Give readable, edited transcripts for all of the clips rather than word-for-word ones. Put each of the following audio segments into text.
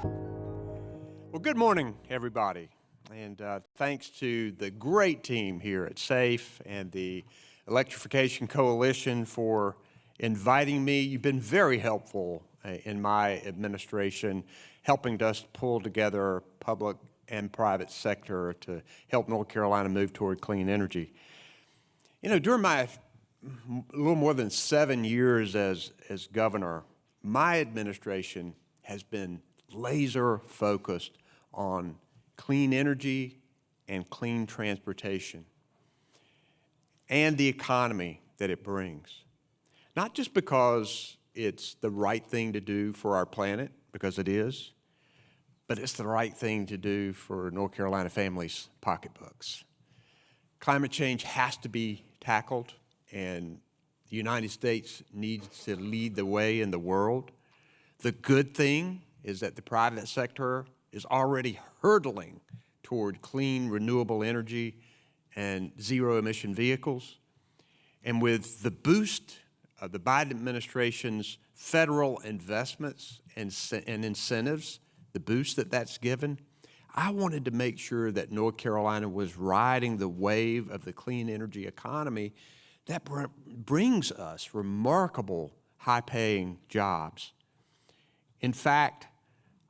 Well, good morning, everybody, and thanks to the great team here at SAFE and the Electrification Coalition for inviting me. You've been very helpful in my administration, helping us pull together public and private sector to help North Carolina move toward clean energy. You know, during my a little more than 7 years as governor, my administration has been laser focused on clean energy and clean transportation and the economy that it brings. Not just because it's the right thing to do for our planet, because it is, but it's the right thing to do for North Carolina families' pocketbooks. Climate change has to be tackled, and the United States needs to lead the way in the world. The good thing is that the private sector is already hurtling toward clean, renewable energy and zero-emission vehicles. And with the boost of the Biden administration's federal investments and incentives, the boost that that's given, I wanted to make sure that North Carolina was riding the wave of the clean energy economy that brings us remarkable high-paying jobs. In fact,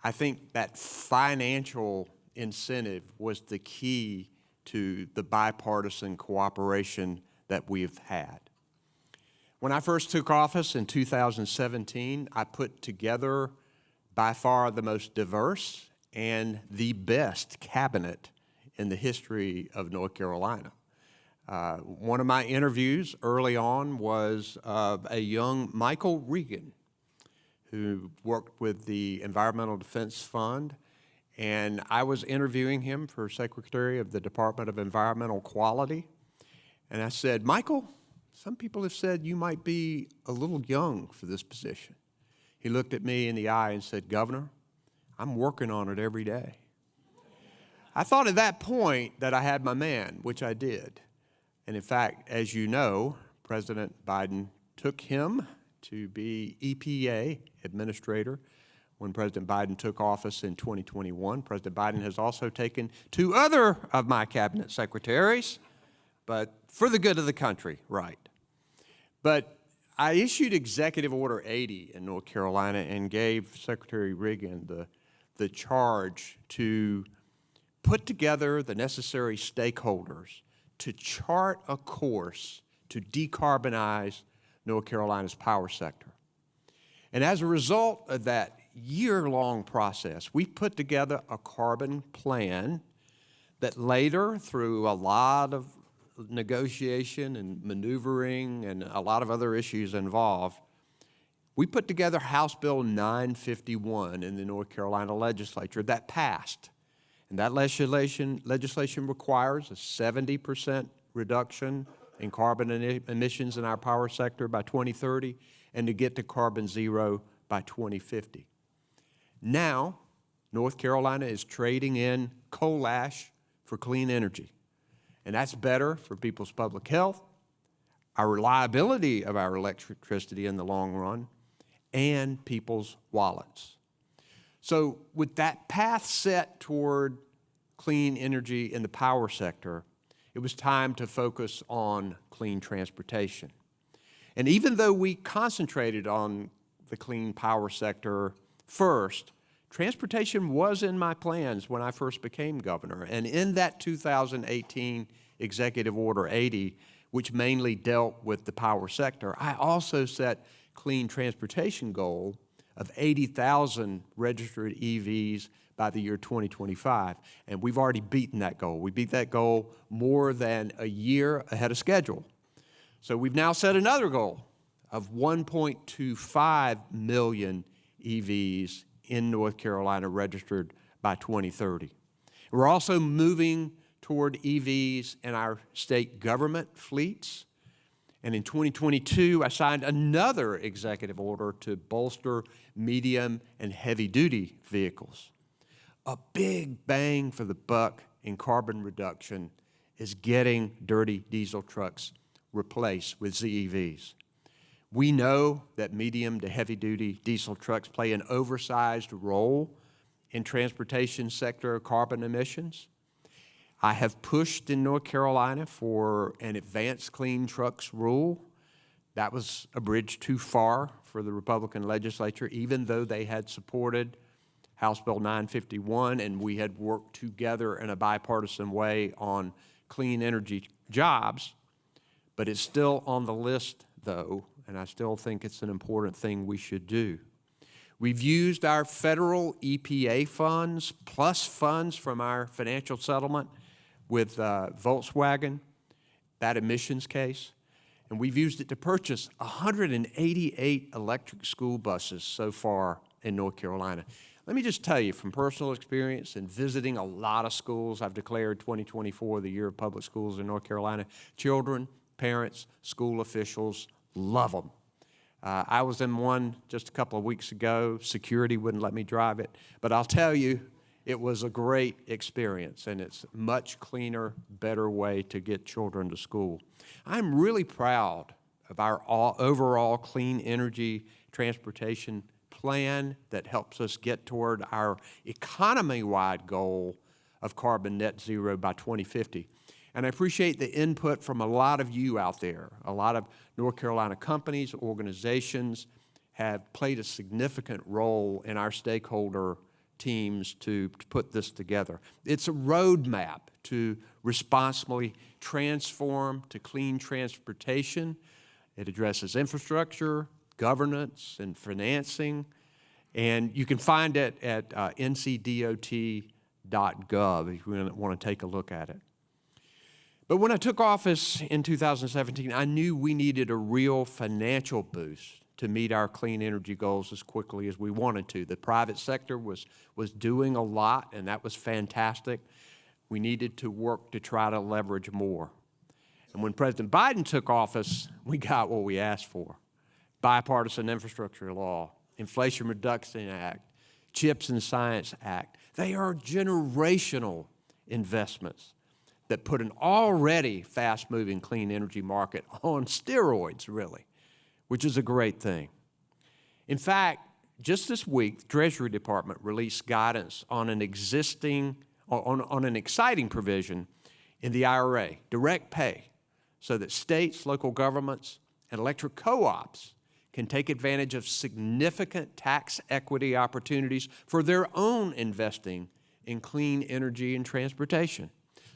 I think that financial incentive was the key to the bipartisan cooperation that we've had. When I first took office in 2017, I put together by far the most diverse and the best cabinet in the history of North Carolina. One of my interviews early on was of a young Michael Regan, who worked with the Environmental Defense Fund, and I was interviewing him for Secretary of the Department of Environmental Quality. And I said, Michael, some people have said you might be a little young for this position. He looked at me in the eye and said, Governor, I'm working on it every day. I thought at that point that I had my man, which I did. And in fact, as you know, President Biden took him to be EPA administrator when President Biden took office in 2021. President Biden has also taken 2 other of my cabinet secretaries, but for the good of the country, right. But I issued Executive Order 80 in North Carolina and gave Secretary Regan the charge to put together the necessary stakeholders to chart a course to decarbonize North Carolina's power sector. And as a result of that year-long process, we put together a carbon plan that later, through a lot of negotiation and maneuvering and a lot of other issues involved, we put together House Bill 951 in the North Carolina legislature that passed. And that legislation requires a 70% reduction in carbon emissions in our power sector by 2030 and to get to carbon zero by 2050. Now, North Carolina is trading in coal ash for clean energy. And that's better for people's public health, our reliability of our electricity in the long run, and people's wallets. So with that path set toward clean energy in the power sector, it was time to focus on clean transportation. And even though we concentrated on the clean power sector first, transportation was in my plans when I first became governor. And in that 2018 Executive Order 80, which mainly dealt with the power sector, I also set clean transportation goal of 80,000 registered EVs by the year 2025, and we've already beaten that goal. We beat that goal more than a year ahead of schedule. So we've now set another goal of 1.25 million EVs in North Carolina registered by 2030. We're also moving toward EVs in our state government fleets. And in 2022, I signed another executive order to bolster medium and heavy-duty vehicles. A big bang for the buck in carbon reduction is getting dirty diesel trucks replaced with ZEVs. We know that medium to heavy-duty diesel trucks play an oversized role in transportation sector carbon emissions. I have pushed in North Carolina for an advanced clean trucks rule. That was a bridge too far for the Republican legislature, even though they had supported House Bill 951, and we had worked together in a bipartisan way on clean energy jobs. But it's still on the list, though, and I still think it's an important thing we should do. We've used our federal EPA funds plus funds from our financial settlement with Volkswagen, that emissions case, and we've used it to purchase 188 electric school buses so far in North Carolina. Let me just tell you from personal experience and visiting a lot of schools, I've declared 2024 the year of public schools in North Carolina. Children, parents, school officials love them. I was in one just a couple of weeks ago. Security wouldn't let me drive it. But I'll tell you, it was a great experience, and it's a much cleaner, better way to get children to school. I'm really proud of our overall clean energy transportation plan that helps us get toward our economy-wide goal of carbon net zero by 2050. And I appreciate the input from a lot of you out there. A lot of North Carolina companies, organizations have played a significant role in our stakeholder teams to put this together. It's a roadmap to responsibly transform to clean transportation. It addresses infrastructure, governance, and financing. And you can find it at ncdot.gov if you want to take a look at it. But when I took office in 2017, I knew we needed a real financial boost to meet our clean energy goals as quickly as we wanted to. The private sector was doing a lot, and that was fantastic. We needed to work to try to leverage more. And when President Biden took office, we got what we asked for. Bipartisan infrastructure law, Inflation Reduction Act, CHIPS and Science Act. They are generational investments that put an already fast-moving clean energy market on steroids, really, which is a great thing. In fact, just this week, the Treasury Department released guidance on an exciting provision in the IRA, direct pay, so that states, local governments, and electric co-ops can take advantage of significant tax equity opportunities for their own investing in clean energy and transportation.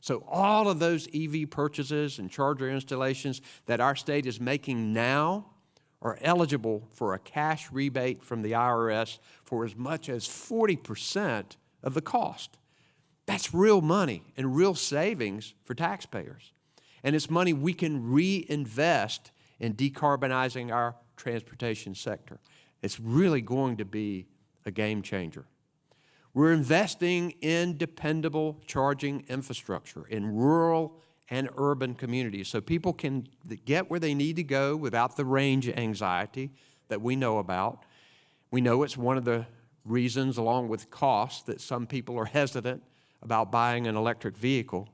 So all of those EV purchases and charger installations that our state is making now are eligible for a cash rebate from the IRS for as much as 40% of the cost. That's real money and real savings for taxpayers. And it's money we can reinvest in decarbonizing our transportation sector. It's really going to be a game changer. We're investing in dependable charging infrastructure in rural and urban communities so people can get where they need to go without the range anxiety that we know about. We know it's one of the reasons, along with cost, that some people are hesitant about buying an electric vehicle.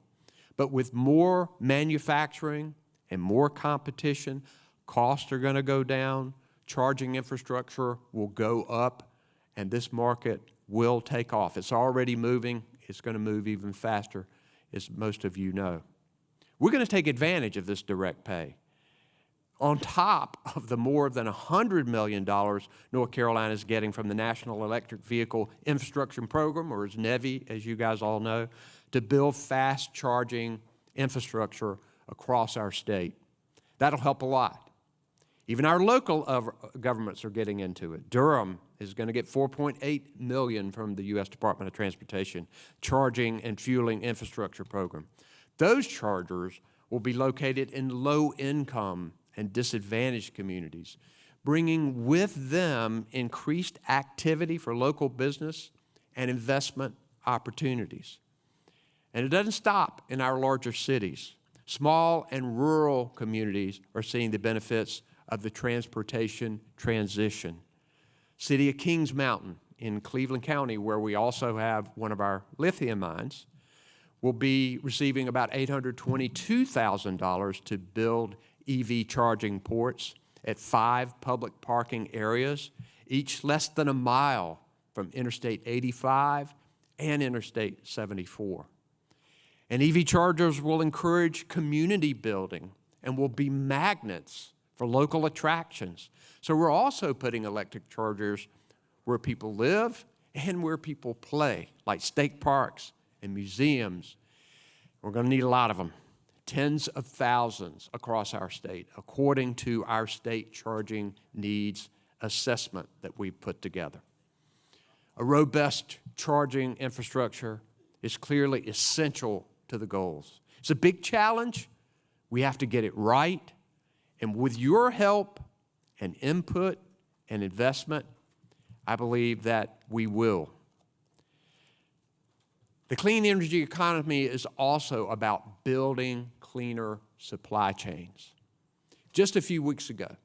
But with more manufacturing and more competition, costs are going to go down, charging infrastructure will go up, and this market will take off. It's already moving. It's going to move even faster, as most of you know. We're going to take advantage of this direct pay. On top of the more than $100 million North Carolina is getting from the National Electric Vehicle Infrastructure Program, or as NEVI, as you guys all know, to build fast charging infrastructure across our state. That'll help a lot. Even our local governments are getting into it. Durham is going to get $4.8 million from the U.S. Department of Transportation charging and fueling infrastructure program. Those chargers will be located in low-income and disadvantaged communities, bringing with them increased activity for local business and investment opportunities. And it doesn't stop in our larger cities. Small and rural communities are seeing the benefits of the transportation transition. City of Kings Mountain in Cleveland County, where we also have one of our lithium mines, will be receiving about $822,000 to build EV charging ports at 5 public parking areas, each less than a mile from Interstate 85 and Interstate 74. And EV chargers will encourage community building and will be magnets for local attractions. So we're also putting electric chargers where people live and where people play, like state parks and museums. We're going to need a lot of them, tens of thousands across our state, according to our state charging needs assessment that we put together. A robust charging infrastructure is clearly essential to the goals. It's a big challenge. We have to get it right. And with your help and input and investment, I believe that we will. The clean energy economy is also about building cleaner supply chains. Just a few weeks ago,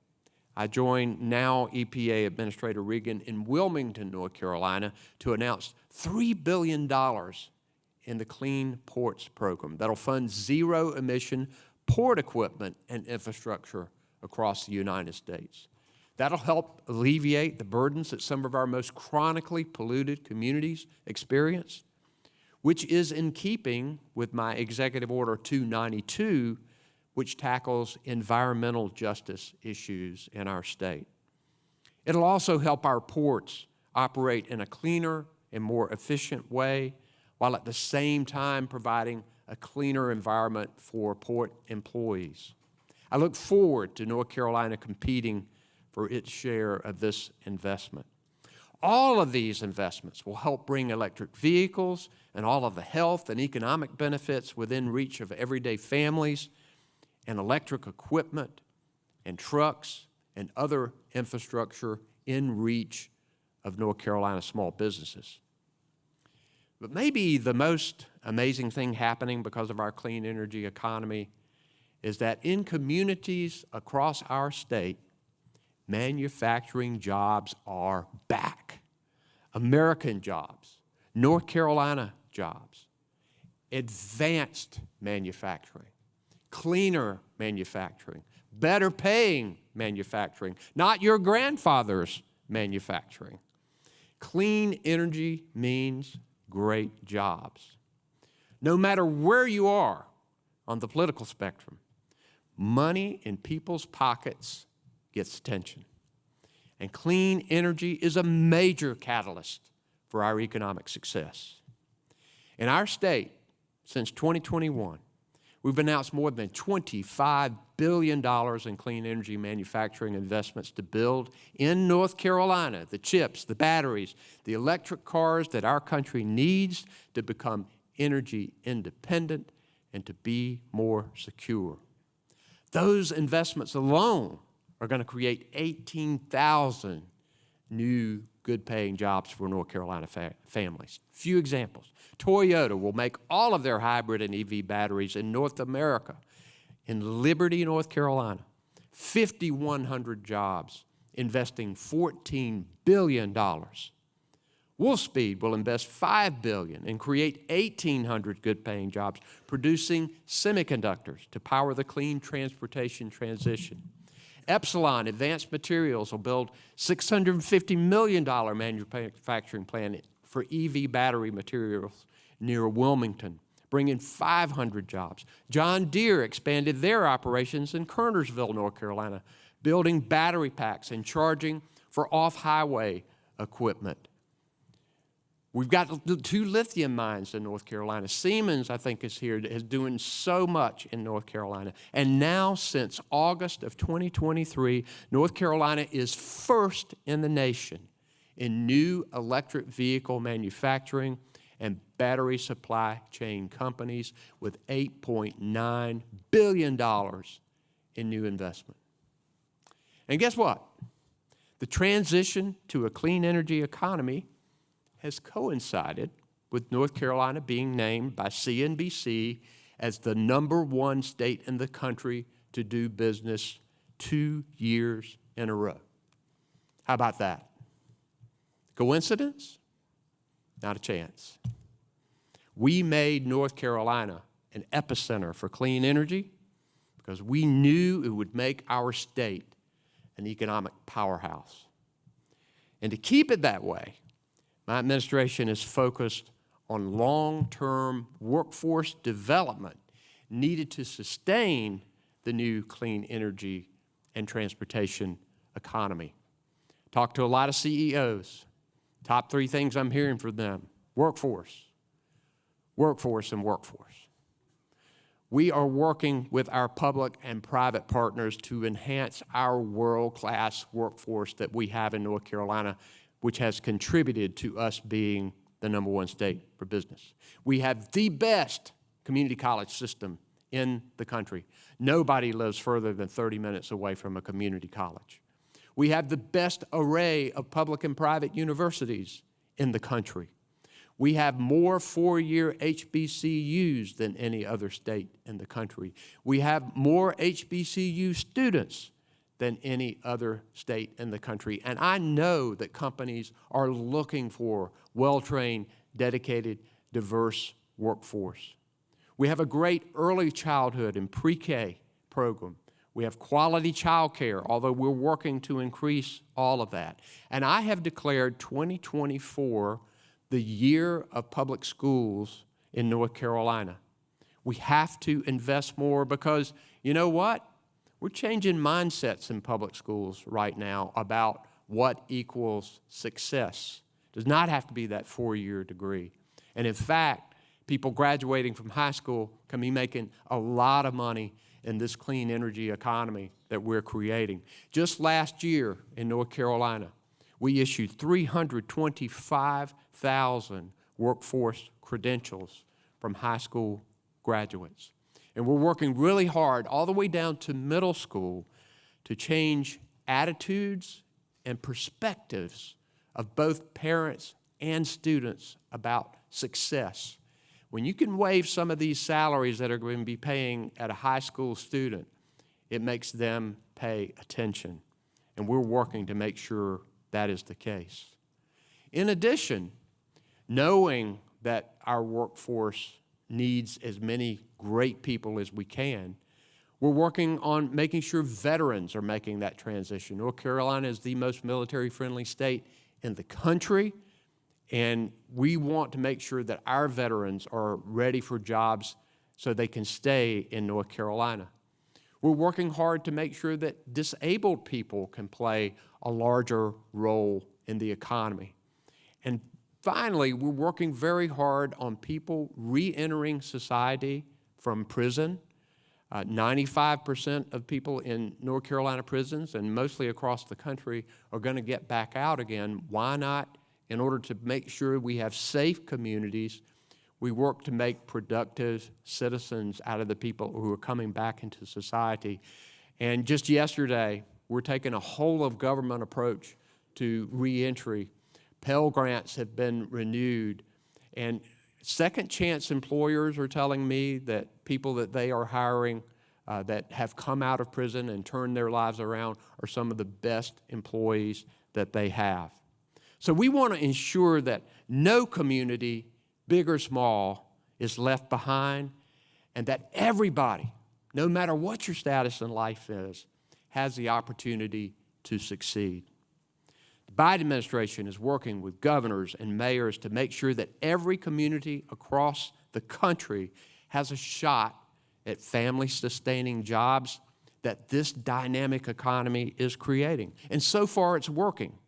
I joined now EPA Administrator Regan in Wilmington, North Carolina, to announce $3 billion in the Clean Ports Program that'll fund zero-emission port equipment and infrastructure across the United States. That'll help alleviate the burdens that some of our most chronically polluted communities experience, which is in keeping with my Executive Order 292, which tackles environmental justice issues in our state. It'll also help our ports operate in a cleaner and more efficient way, while at the same time providing a cleaner environment for port employees. I look forward to North Carolina competing for its share of this investment. All of these investments will help bring electric vehicles and all of the health and economic benefits within reach of everyday families, and electric equipment and trucks and other infrastructure in reach of North Carolina small businesses. But maybe the most amazing thing happening because of our clean energy economy is that in communities across our state, manufacturing jobs are back. American jobs, North Carolina jobs, advanced manufacturing, cleaner manufacturing, better paying manufacturing, not your grandfather's manufacturing. Clean energy means great jobs. No matter where you are on the political spectrum, money in people's pockets gets attention. And clean energy is a major catalyst for our economic success. In our state, since 2021, we've announced more than $25 billion in clean energy manufacturing investments to build in North Carolina the chips, the batteries, the electric cars that our country needs to become energy independent and to be more secure. Those investments alone are going to create 18,000 new good-paying jobs for North Carolina families. Few examples. Toyota will make all of their hybrid and EV batteries in North America. In Liberty, North Carolina, 5,100 jobs, investing $14 billion. Wolfspeed will invest $5 billion and create 1,800 good-paying jobs, producing semiconductors to power the clean transportation transition. Epsilon Advanced Materials will build $650 million manufacturing plant for EV battery materials near Wilmington, bringing 500 jobs. John Deere expanded their operations in Kernersville, North Carolina, building battery packs and charging for off-highway equipment. We've got 2 lithium mines in North Carolina. Siemens, I think, is here, is doing so much in North Carolina. And now, since August of 2023, North Carolina is first in the nation in new electric vehicle manufacturing and battery supply chain companies with $8.9 billion in new investment. And guess what? The transition to a clean energy economy has coincided with North Carolina being named by CNBC as the #1 state in the country to do business 2 years in a row. How about that? Coincidence? Not a chance. We made North Carolina an epicenter for clean energy because we knew it would make our state an economic powerhouse. And to keep it that way, my administration is focused on long-term workforce development needed to sustain the new clean energy and transportation economy. Talked to a lot of CEOs. Top three things I'm hearing from them: workforce, workforce, and workforce. We are working with our public and private partners to enhance our world-class workforce that we have in North Carolina, which has contributed to us being the #1 state for business. We have the best community college system in the country. Nobody lives further than 30 minutes away from a community college. We have the best array of public and private universities in the country. We have more four-year HBCUs than any other state in the country. We have more HBCU students than any other state in the country. And I know that companies are looking for well-trained, dedicated, diverse workforce. We have a great early childhood and pre-K program. We have quality child care, although we're working to increase all of that. And I have declared 2024 the year of public schools in North Carolina. We have to invest more because, you know what? We're changing mindsets in public schools right now about what equals success. It does not have to be that four-year degree. And in fact, people graduating from high school can be making a lot of money in this clean energy economy that we're creating. Just last year in North Carolina, we issued 325,000 workforce credentials from high school graduates. And we're working really hard all the way down to middle school to change attitudes and perspectives of both parents and students about success. When you can waive some of these salaries that are going to be paying at a high school student, it makes them pay attention. And we're working to make sure that is the case. In addition, knowing that our workforce needs as many great people as we can, we're working on making sure veterans are making that transition. North Carolina is the most military-friendly state in the country, and we want to make sure that our veterans are ready for jobs so they can stay in North Carolina. We're working hard to make sure that disabled people can play a larger role in the economy. And finally, we're working very hard on people re-entering society from prison. 95% of people in North Carolina prisons and mostly across the country are going to get back out again. Why not? In order to make sure we have safe communities, we work to make productive citizens out of the people who are coming back into society. And just yesterday, we're taking a whole-of-government approach to reentry. Pell Grants have been renewed, and second-chance employers are telling me that people that they are hiring that have come out of prison and turned their lives around are some of the best employees that they have. So we want to ensure that no community, big or small, is left behind, and that everybody, no matter what your status in life is, has the opportunity to succeed. The Biden administration is working with governors and mayors to make sure that every community across the country has a shot at family-sustaining jobs that this dynamic economy is creating. And so far, it's working.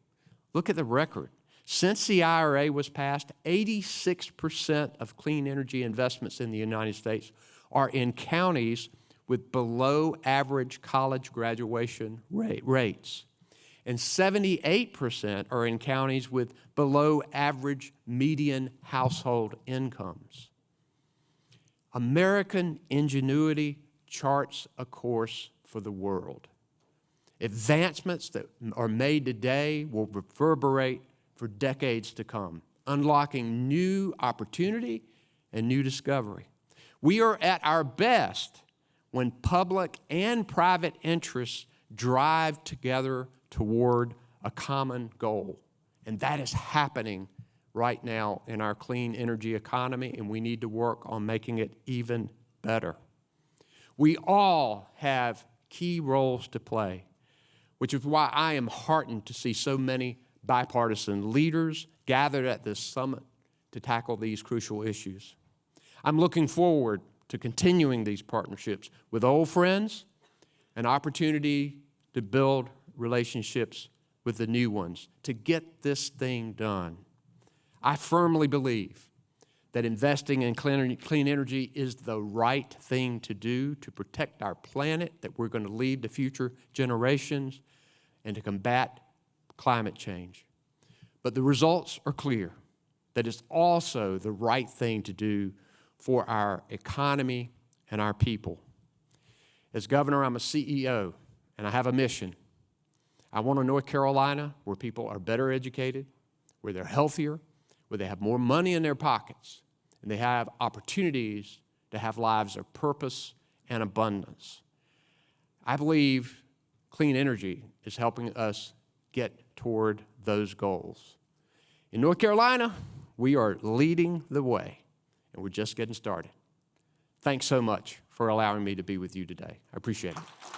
Look at the record. Since the IRA was passed, 86% of clean energy investments in the United States are in counties with below-average college graduation rates. And 78% are in counties with below-average median household incomes. American ingenuity charts a course for the world. Advancements that are made today will reverberate for decades to come, unlocking new opportunity and new discovery. We are at our best when public and private interests drive together toward a common goal. And that is happening right now in our clean energy economy, and we need to work on making it even better. We all have key roles to play, which is why I am heartened to see so many bipartisan leaders gathered at this summit to tackle these crucial issues. I'm looking forward to continuing these partnerships with old friends, an opportunity to build relationships with the new ones, to get this thing done. I firmly believe that investing in clean energy is the right thing to do to protect our planet that we're going to leave to future generations and to combat climate change. But the results are clear, that it's also the right thing to do for our economy and our people. As governor, I'm a CEO, and I have a mission. I want a North Carolina where people are better educated, where they're healthier, where they have more money in their pockets, and they have opportunities to have lives of purpose and abundance. I believe clean energy is helping us get toward those goals. In North Carolina, we are leading the way, and we're just getting started. Thanks so much for allowing me to be with you today. I appreciate it.